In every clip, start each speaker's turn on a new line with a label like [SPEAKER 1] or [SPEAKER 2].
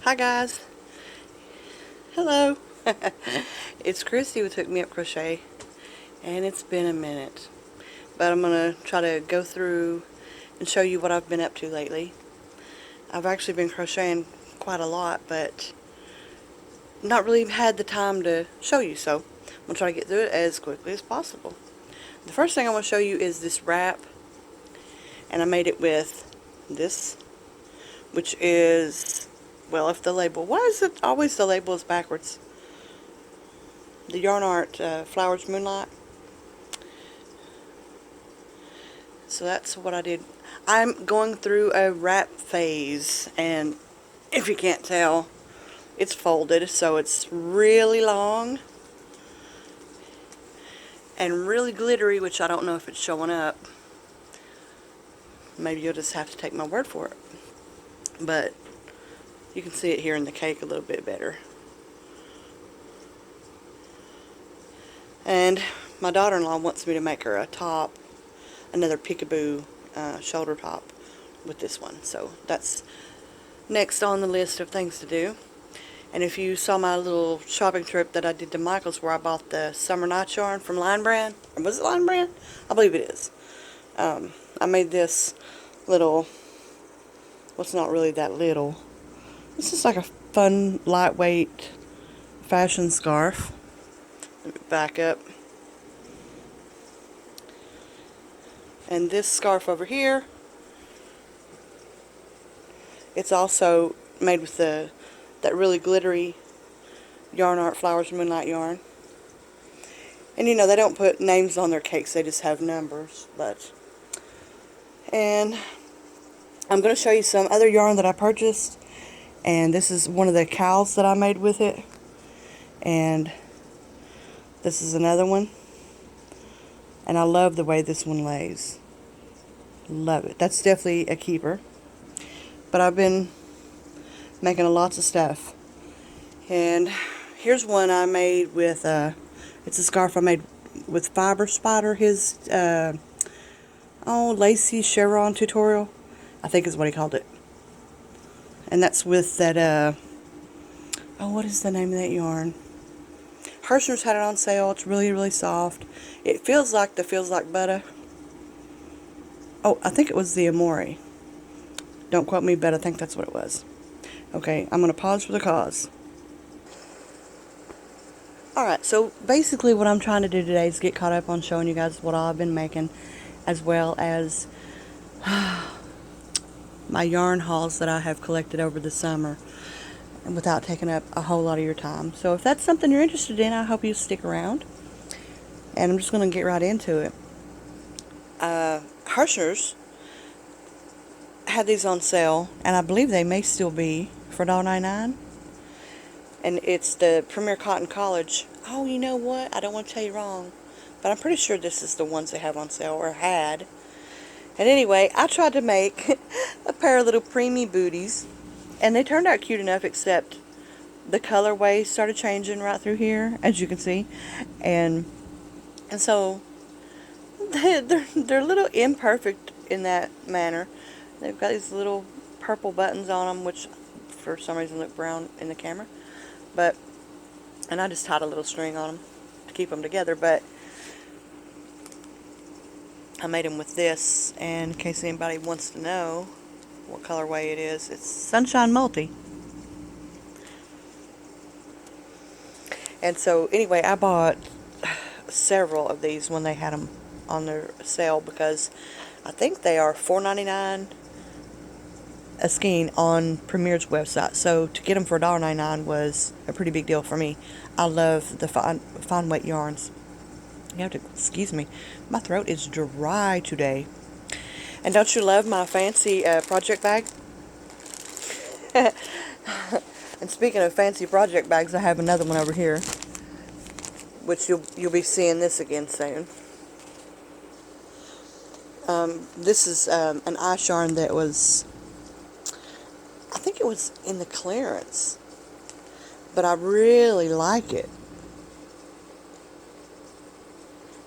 [SPEAKER 1] Hi guys. Hello. It's Christy with Hook Me Up Crochet, and it's been a minute. But I'm going to try to go through and show you what I've been up to lately. I've actually been crocheting quite a lot, but not really had the time to show you, so I'm going to try to get through it as quickly as possible. The first thing I want to show you is this wrap, and I made it with this, which is, well, if the label, why is it always the label is backwards? The Yarn Art Flowers Moonlight. So that's what I did. I'm going through a wrap phase, and if you can't tell, it's folded, so it's really long and really glittery, which I don't know if it's showing up. Maybe you'll just have to take my word for it. But you can see it here in the cake a little bit better. And my daughter-in-law wants me to make her a top, another peekaboo shoulder top with this one. So that's next on the list of things to do. And if you saw my little shopping trip that I did to Michael's, where I bought the Summer Night yarn from Line Brand, or was it Line Brand? I believe it is. I made this little, well, it's not really that little. This is like a fun, lightweight fashion scarf. Let me back up. And this scarf over here, it's also made with that really glittery Yarn Art Flowers Moonlight yarn. And you know, they don't put names on their cakes, they just have numbers. And I'm going to show you some other yarn that I purchased. And this is one of the cowls that I made with it. And this is another one. And I love the way this one lays. Love it. That's definitely a keeper. But I've been making lots of stuff. And here's one I made with, it's a scarf I made with Fiber Spider, his, Lacy Chevron tutorial, I think is what he called it. And that's with that, what is the name of that yarn? Herrschners had it on sale. It's really, really soft. It feels like butter. Oh, I think it was the Amore. Don't quote me, but I think that's what it was. Okay, I'm going to pause for the cause. Alright, so basically what I'm trying to do today is get caught up on showing you guys what I've been making, as well as my yarn hauls that I have collected over the summer, and without taking up a whole lot of your time. So if that's something you're interested in, I hope you stick around. And I'm just going to get right into it. Herrschners had these on sale, and I believe they may still be, for $1.99. And it's the Premier Cotton College. Oh, you know what? I don't want to tell you wrong, but I'm pretty sure this is the ones they have on sale, or had. And anyway, I tried to make a pair of little preemie booties, and they turned out cute enough, except the colorway started changing right through here, as you can see. And so they're a little imperfect in that manner. They've got these little purple buttons on them, which for some reason look brown in the camera. And I just tied a little string on them to keep them together, but I made them with this, and in case anybody wants to know what colorway it is, it's Sunshine Multi. And so anyway, I bought several of these when they had them on their sale, because I think they are $4.99 a skein on Premier's website. So to get them for $1.99 was a pretty big deal for me. I love the fine weight yarns. You have to excuse me, my throat is dry today. And don't you love my fancy project bag? And speaking of fancy project bags, I have another one over here, which you'll be seeing this again soon. This is an ice yarn that was, I think it was in the clearance, but I really like it.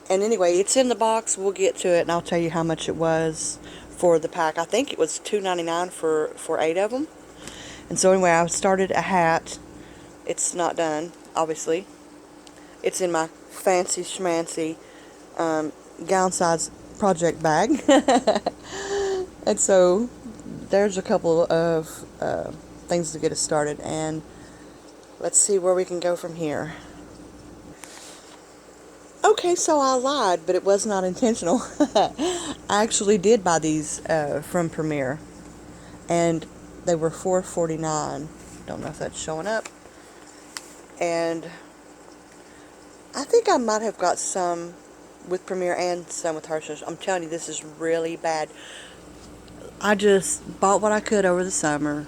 [SPEAKER 1] And anyway, it's in the box. We'll get to it, and I'll tell you how much it was for the pack. I think it was $2.99 for 8 of them. And so anyway, I started a hat. It's not done, obviously. It's in my fancy schmancy gown size project bag. And so there's a couple of things to get us started, and let's see where we can go from here. Okay, so I lied, but it was not intentional. I actually did buy these from Premier, and they were $4.49. Don't know if that's showing up. And I think I might have got some with Premier and some with Herrschners. I'm telling you, this is really bad. I just bought what I could over the summer.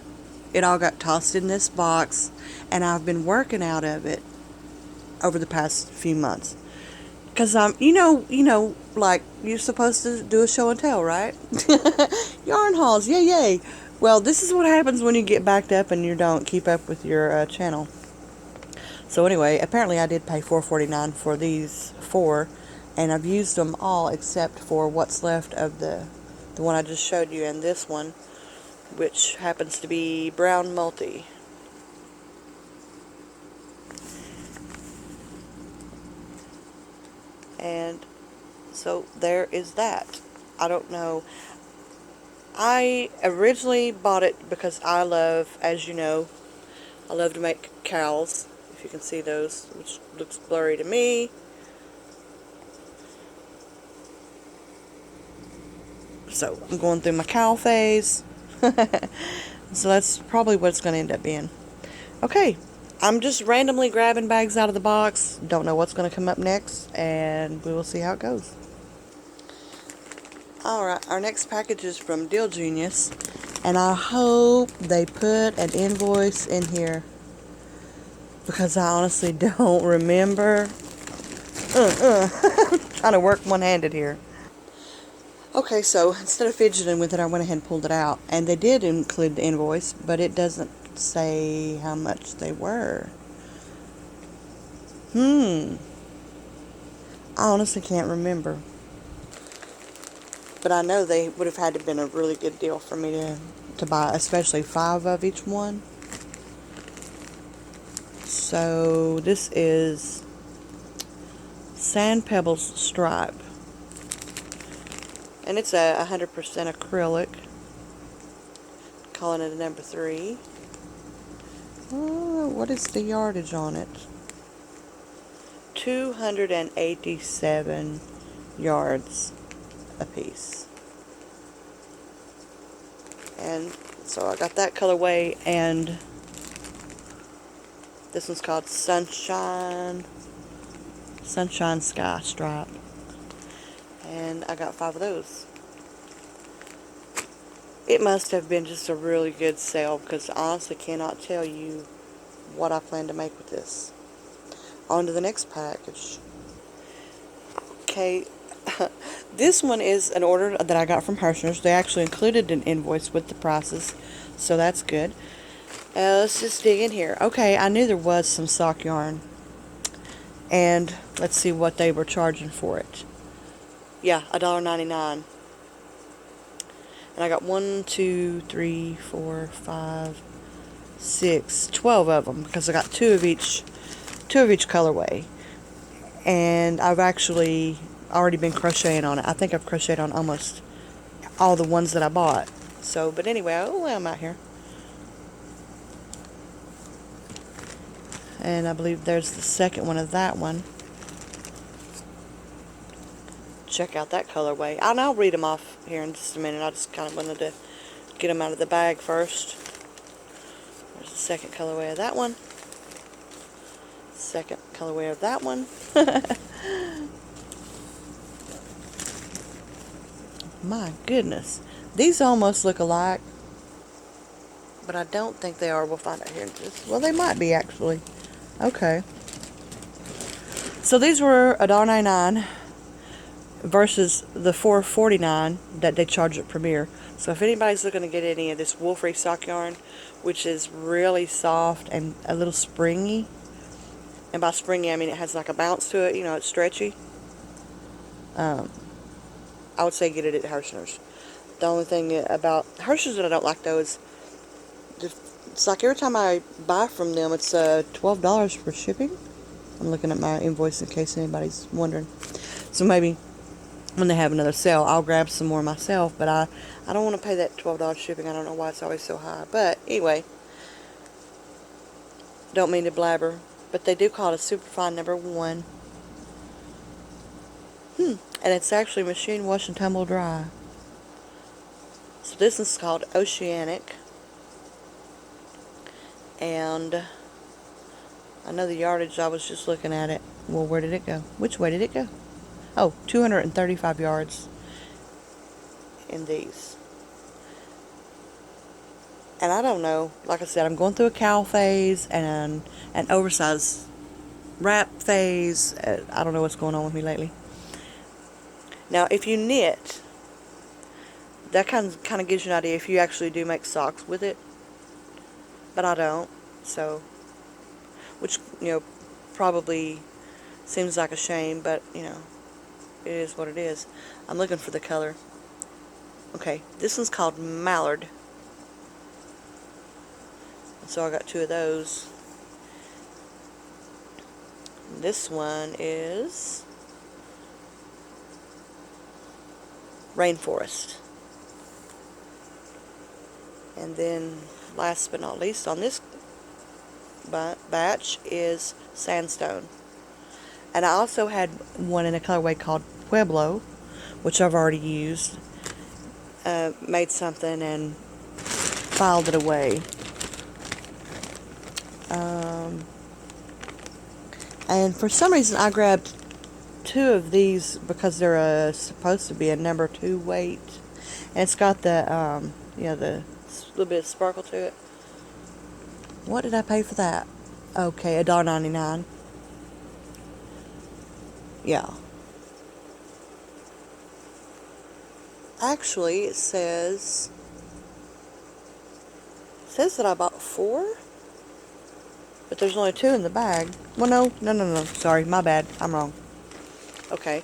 [SPEAKER 1] It all got tossed in this box, and I've been working out of it over the past few months. Because like you're supposed to do a show and tell, right? Yarn hauls, yay, yay. Well, this is what happens when you get backed up and you don't keep up with your channel. So anyway, apparently I did pay $4.49 for these 4, and I've used them all except for what's left of the one I just showed you, and this one, which happens to be brown multi. And so there is that. I don't know. I originally bought it because I love, as you know, I love to make cowls. If you can see those, which looks blurry to me. So I'm going through my cowl phase. So that's probably what it's going to end up being. Okay. I'm just randomly grabbing bags out of the box. Don't know what's going to come up next, and we will see how it goes. Alright, our next package is from Deal Genius, and I hope they put an invoice in here, because I honestly don't remember. Trying to work one-handed here. Okay, so instead of fidgeting with it, I went ahead and pulled it out, and they did include the invoice, but it doesn't say how much they were. I honestly can't remember. But I know they would have had to have been a really good deal for me to buy, especially 5 of each one. So this is Sand Pebbles Stripe. And it's a 100% acrylic. Calling it a number 3. What is the yardage on it? 287 yards a piece. And so I got that colorway, and this one's called Sunshine Sky Stripe. And I got 5 of those. It must have been just a really good sale, because I honestly cannot tell you what I plan to make with this. On to the next package. Okay, this one is an order that I got from Herrschners. They actually included an invoice with the prices, so that's good. Let's just dig in here. Okay, I knew there was some sock yarn. And let's see what they were charging for it. Yeah, $1.99. And I got 1, 2, 3, 4, 5, 6, 12 of them, because I got 2 of each colorway. And I've actually already been crocheting on it. I think I've crocheted on almost all the ones that I bought. So, but anyway, I'm out here. And I believe there's the second one of that one. Check out that colorway. And I'll read them off here in just a minute. I just kind of wanted to get them out of the bag first. There's the second colorway of that one. Second colorway of that one. My goodness. These almost look alike, but I don't think they are. We'll find out here in just... Well, they might be, actually. Okay. So these were $1.99 versus the $4.49 that they charge at Premier. So if anybody's looking to get any of this wool-free sock yarn, which is really soft and a little springy, and by springy I mean it has like a bounce to it, you know, it's stretchy, I would say get it at Herrschners. The only thing about Herrschners that I don't like, though, is It's like every time I buy from them, it's $12 for shipping. I'm looking at my invoice in case anybody's wondering. So maybe when they have another sale, I'll grab some more myself. But I don't want to pay that $12 shipping. I don't know why it's always so high. But anyway, don't mean to blabber. But they do call it a Superfine #1. And it's actually machine wash and tumble dry. So this is called Oceanic. And I know the yardage, I was just looking at it. Well, where did it go? Which way did it go? Oh, 235 yards in these. And I don't know, like I said, I'm going through a cowl phase and an oversized wrap phase. I don't know what's going on with me lately. Now, if you knit, that kind of gives you an idea if you actually do make socks with it. But I don't, so, which, probably seems like a shame, but, it is what it is. I'm looking for the color. Okay, this one's called Mallard. So I got 2 of those. This one is Rainforest. And then, last but not least, on this batch is Sandstone. And I also had one in a colorway called Pueblo, which I've already used. Made something and filed it away. And for some reason I grabbed 2 of these because they're supposed to be a #2 weight. And it's got the, the little bit of sparkle to it. What did I pay for that? Okay, $1.99. Yeah. Actually, it says that I bought 4, but there's only 2 in the bag. Well, no. Sorry, my bad. I'm wrong. Okay.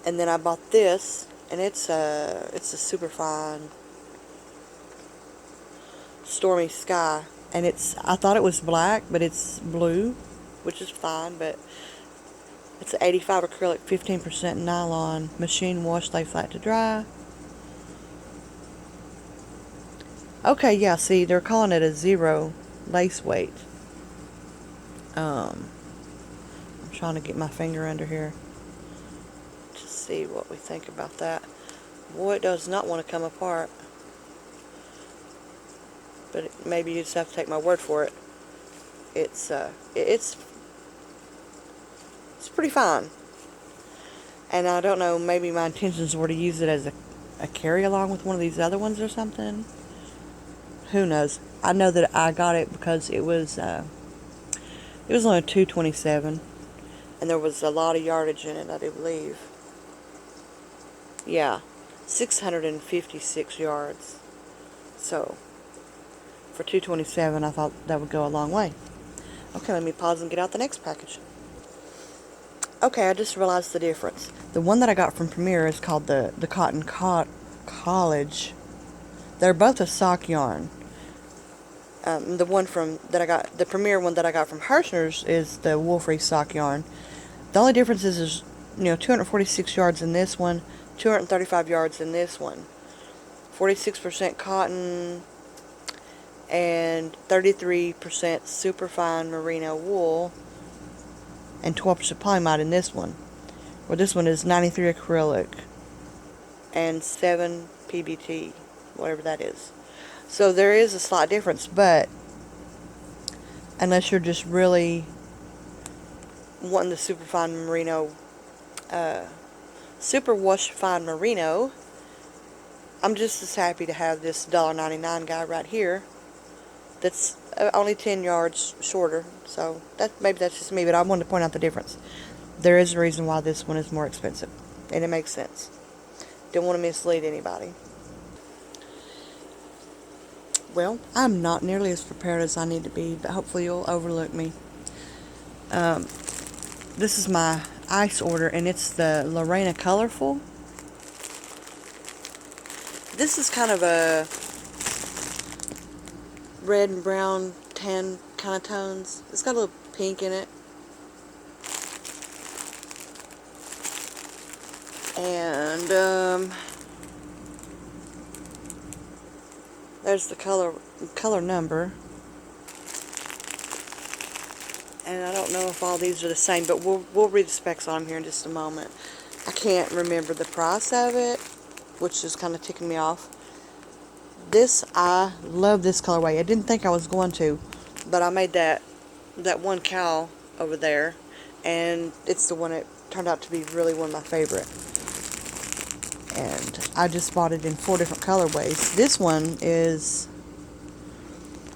[SPEAKER 1] And then I bought this, and it's a Superfine Stormy Sky, and I thought it was black, but it's blue, which is fine, but it's an 85 acrylic, 15% nylon, machine wash, lay flat to dry. Okay, yeah, see, they're calling it a 0 lace weight. I'm trying to get my finger under here to see what we think about that. Boy, it does not want to come apart. But maybe you just have to take my word for it. It's pretty fine. And I don't know, maybe my intentions were to use it as a carry along with one of these other ones or something. Who knows? I know that I got it because it was only $2.27, and there was a lot of yardage in it, I do believe. Yeah, 656 yards. So for $2.27, I thought that would go a long way. Okay, let me pause and get out the next package. Okay, I just realized the difference. The one that I got from Premier is called the Cotton College. They're both a sock yarn. The Premier one that I got from Herrschners is the wool-free sock yarn. The only difference is 246 yards in this one, 235 yards in this one. 46% cotton and 33% superfine merino wool, and 12% polymide in this one. Where this one is 93 acrylic and 7 PBT, whatever that is. So there is a slight difference, but unless you're just really wanting the superfine merino, super wash fine merino, I'm just as happy to have this $1.99 guy right here. That's only 10 yards shorter, so maybe that's just me, but I wanted to point out the difference. There is a reason why this one is more expensive, and it makes sense. Don't want to mislead anybody. Well, I'm not nearly as prepared as I need to be, but hopefully you'll overlook me. This is my ice order, and it's the Lorena Colorful. This is kind of red and brown tan kind of tones. It's got a little pink in it. And there's the color number. And I don't know if all these are the same, but we'll read the specs on them here in just a moment. I can't remember the price of it, which is kind of ticking me off. I love this colorway. I didn't think I was going to, but I made that one cowl over there, and it's the one that turned out to be really one of my favorite. And I just bought it in 4 different colorways. This one is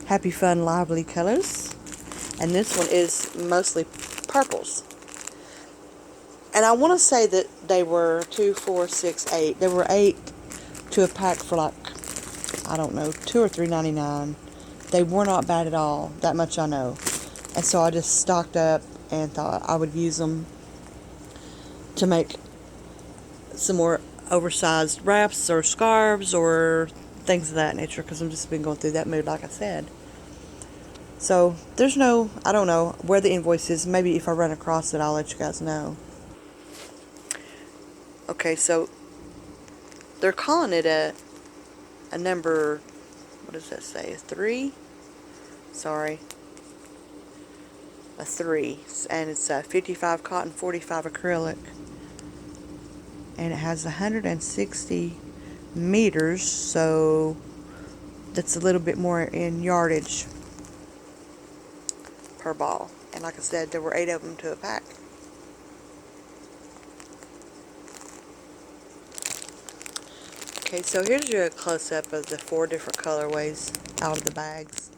[SPEAKER 1] Happy Fun Lively Colors, and this one is mostly purples. And I want to say that they were 2, 4, 6, 8. There were 8 to a pack for like, I don't know, $2 or $3.99. They were not bad at all. That much I know. And so I just stocked up and thought I would use them to make some more oversized wraps or scarves or things of that nature, because I've just been going through that mood, like I said. So there's no, I don't know where the invoice is. Maybe if I run across it, I'll let you guys know. Okay, so they're calling it a number, what does that say, a 3? Sorry, a 3, and it's 55 cotton, 45 acrylic, and it has 160 meters, so that's a little bit more in yardage per ball. And like I said, there were 8 of them to a pack. Okay, so here's your close-up of the 4 different colorways out of the bags.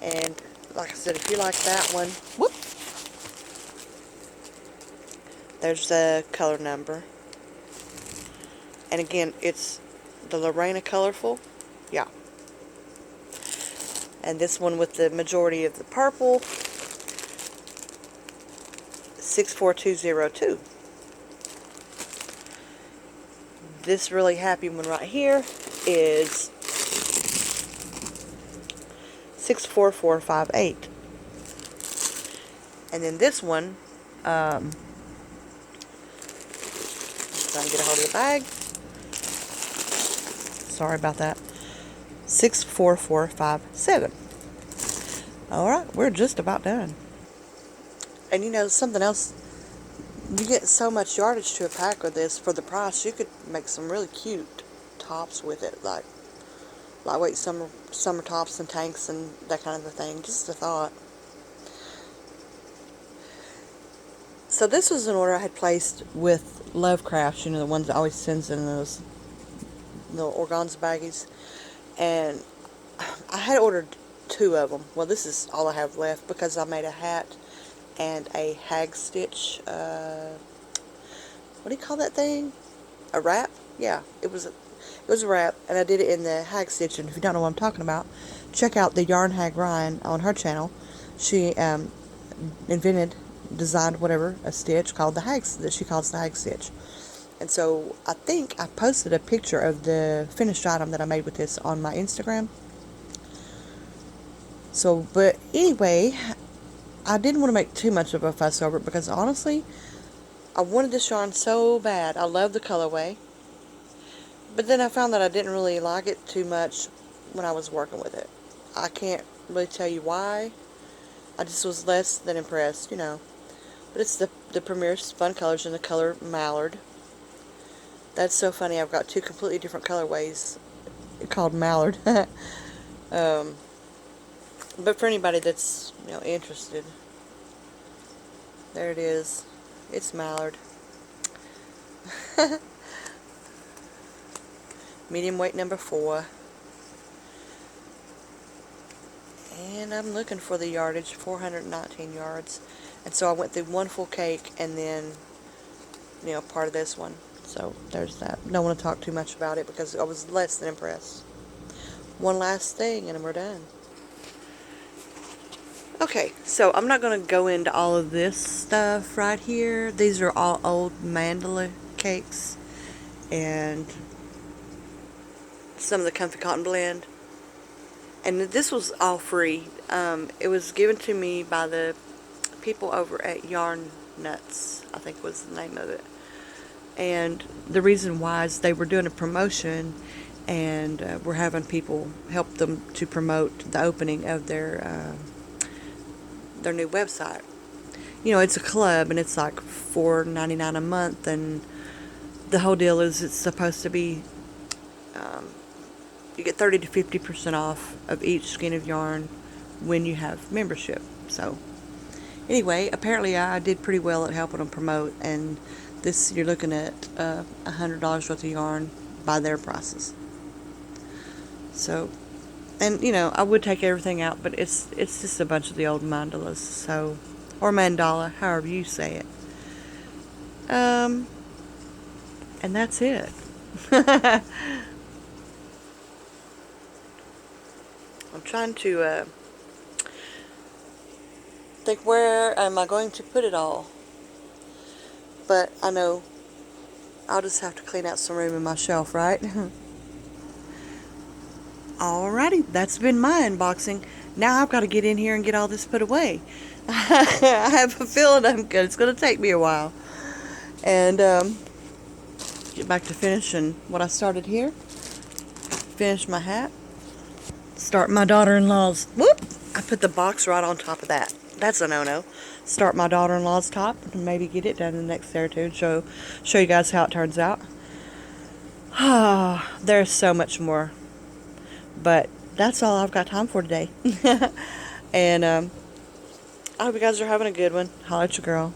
[SPEAKER 1] And like I said, if you like that one, whoop, there's the color number. And again, it's the Lorena Colorful, yeah. And this one with the majority of the purple, 64202. This really happy one right here is 64458. And then this one, trying to get a hold of the bag. Sorry about that. 64457. Alright, we're just about done. And you know, something else, you get so much yardage to a pack of this for the price. You could make some really cute tops with it, like lightweight summer tops and tanks and that kind of a thing. Just a thought. So this was an order I had placed with Lovecrafts, you know, the ones that always sends in those little organza baggies. And I had ordered 2 of them. Well, this is all I have left because I made a hat and a hag stitch, what do you call that thing? A wrap? Yeah, it was a wrap, and I did it in the hag stitch. And if you don't know what I'm talking about, check out the Yarn Hag Ryan on her channel. She designed whatever, a stitch called the hag, that she calls the hag stitch. And so I think I posted a picture of the finished item that I made with this on my Instagram. So, but anyway, I didn't want to make too much of a fuss over it because honestly, I wanted this yarn so bad. I love the colorway. But then I found that I didn't really like it too much when I was working with it. I can't really tell you why. I just was less than impressed, you know. But it's the Premier Fun Colors in the color Mallard. That's so funny. I've got 2 completely different colorways called Mallard. But for anybody that's, you know, interested, there it is. It's Mallard. Medium weight number 4. And I'm looking for the yardage, 419 yards. And so I went through 1 full cake and then, you know, part of this one. So there's that. Don't want to talk too much about it because I was less than impressed. One last thing and then we're done. Okay, so I'm not going to go into all of this stuff right here. These are all old mandala cakes. and some of the Comfy Cotton Blend. And this was all free. It was given to me by the people over at Yarn Nuts, I think was the name of it. And the reason why is they were doing a promotion, and we're having people help them to promote the opening of their new website. You know, it's a club, and it's like $4.99 a month, and the whole deal is it's supposed to be you get 30 to 50% off of each skein of yarn when you have membership. So anyway, apparently I did pretty well at helping them promote, and this, you're looking at $100 worth of yarn by their prices. So, and you know, I would take everything out, but it's just a bunch of the old mandalas, so, or mandala, however you say it. And that's it. I'm trying to think, where am I going to put it all? But I know I'll just have to clean out some room in my shelf, right? Alrighty, that's been my unboxing. Now I've got to get in here and get all this put away. I have a feeling it's going to take me a while. And get back to finishing what I started here. Finish my hat. Start my daughter-in-law's. Whoop! I put the box right on top of that. That's a no-no. Start my daughter-in-law's top and maybe get it done in the next day or two and show you guys how it turns out. There's so much more, but that's all I've got time for today. And I hope you guys are having a good one. Holla at your girl.